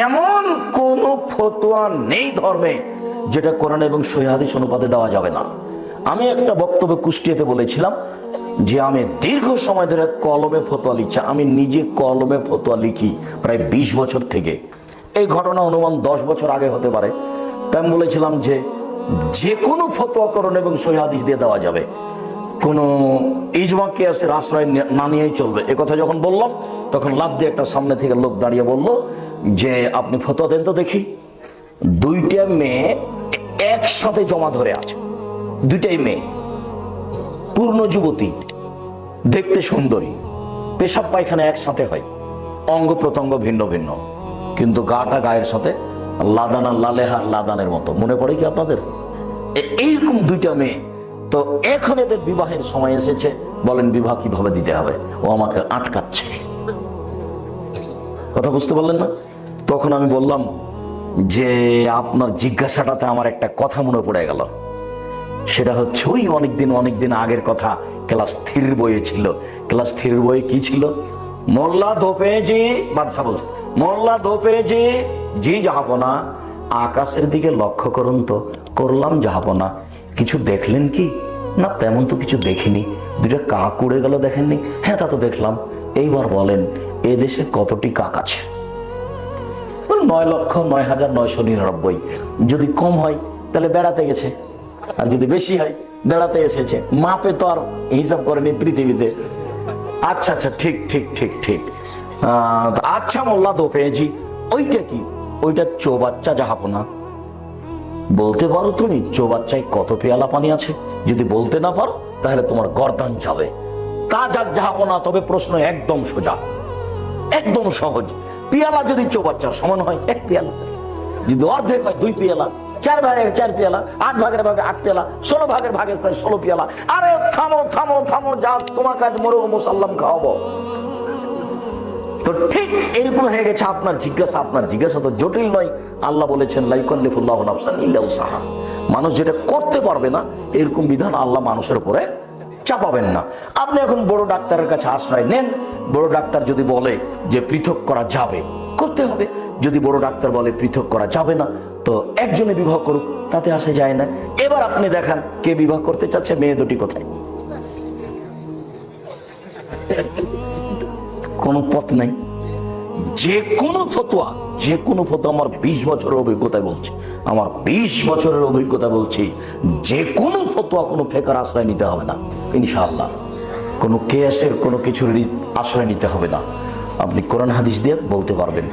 এমন কোন ফতোয়া নেই ধর্মে যেটা কোরআন এবং সহিহ হাদিস অনুপাতে দেওয়া যাবে না। আমি একটা বক্তব্যে কুষ্টিয়াতে বলেছিলাম যে আমি দীর্ঘ সময় ধরে কলমে ফতোয়া লিখছি। আমি নিজে কলমে ফতোয়া লিখি প্রায় 20 বছর থেকে। এই ঘটনা অনুমান 10 বছর আগে হতে পারে। তাই আমি বলেছিলাম যে কোনো ফতোয়া কোরআন এবং সহিহ হাদিস দিয়ে দেওয়া যাবে, কোনো ইজমা কিয়াসের আশ্রয় না নিয়েই চলবে। এ কথা যখন বললাম তখন লাফ দিয়ে একটা সামনে থেকে লোক দাঁড়িয়ে বলল যে আপনি ফতোয়া দেন তো দেখি। দুইটা মেয়ে একসাথে জমা ধরে আছে, দুইটাই মেয়ে, পূর্ণ যুবতী, দেখতে সুন্দরী, পেশাব পায়খানা একসাথে হয়, অঙ্গ প্রত্যঙ্গ ভিন্ন ভিন্ন, কিন্তু গাটা গায়ের সাথে লাদানা লালেহার লাদানের মতো। মনে পড়ে কি আপনাদের? এইরকম দুইটা মেয়ে। তো এখন এদের বিবাহের সময় এসেছে, বলেন বিবাহ কিভাবে দিতে হবে? ও আমাকে আটকাচ্ছে। কথা বুঝতে পারলেন না? তখন আমি বললাম যে আপনার জিজ্ঞাসাটাতে আমার একটা কথা মনে পড়ে গেল। সেটা হচ্ছে ওই অনেকদিন আগের কথা। ক্লাস 3 বইয়ে ছিল। ক্লাস 3 বইয়ে কি ছিল? মোল্লা ধোপেজি, বাদশা বলছে, মোল্লা ধোপেজি জি জাহাপনা, আকাশের দিকে লক্ষ্য করুন তো। করলাম জাহাপনা। কিছু দেখলেন কি? না তেমন তো কিছু দেখিনি। দুটো কাক উড়ে গেল, দেখেননি? হ্যাঁ তা তো দেখলাম। এইবার বলেন এদেশে কতটি কাক আছে? 9,09,999। যদি কম হয় তাহলে বেড়াতে গেছে, আর যদি বেশি হয় বেড়াতে এসেছে। মাপে তো আর হিসাব করেনি পৃথিবীতে। আচ্ছা আচ্ছা, ঠিক ঠিক ঠিক ঠিক। আচ্ছা মোল্লা দোপেজি, ওইটা কি? ওইটা চৌবাচ্চা জাহাপনা। বলতে পারো তুমি চৌবাচ্চায় কত পেয়ালা পানি আছে? যদি বলতে না পারো তাহলে তোমার গর্দান যাবে। তা যাক জাহাপনা, তবে প্রশ্ন একদম সোজা, একদম সহজ। পেয়ালা যদি চৌবাচ্চার সমান হয় 1 পেয়ালা, যদি অর্ধেক হয় 2 পেয়ালা, 4 ভাগের 4 পেয়ালা, 8 ভাগের ভাগে 8 পেয়ালা, 16 ভাগের ভাগে 16 পেয়ালা। আরে থামো থামো থামো, যা তোমাকে আজ মোরগ মুসাল্লাম খাওয়াবো। তো ঠিক এরকম হয়ে গেছে আপনার জিজ্ঞাসা। আপনার জিজ্ঞাসা তো জটিল নয়। আল্লাহ বলেছেন লা ইউকাল্লিফুল্লাহু নাফসান ইল্লা উসআহা। মানুষ যেটা করতে পারবে না এরকম বিধান আল্লাহ মানুষের উপরে চাপাবেন না। আপনি এখন বড় ডাক্তারের কাছে আশ্রয় নেন। বড় ডাক্তার যদি বলে যে পৃথক করা যাবে, করতে হবে। যদি বড় ডাক্তার বলে পৃথক করা যাবে না, তো একজনে বিবাহ করুক, তাতে আসে যায় না। এবার আপনি দেখান কে বিবাহ করতে চাচ্ছে, মেয়ে দুটি কোথায়? কোনো পথ নাই। যে কোনো ফতোয়া আমার 20 বছরের অভিজ্ঞতা বলছি, আমার 20 বছরের অভিজ্ঞতা বলছি, যে কোনো ফতোয়া কোনো ফেকার আশ্রয় নিতে হবে না ইনশাআল্লাহ। কোনো কেয়াসের কোনো কিছুর আশ্রয় নিতে হবে না। আপনি কোরআন হাদিস দিয়ে বলতে পারবেন।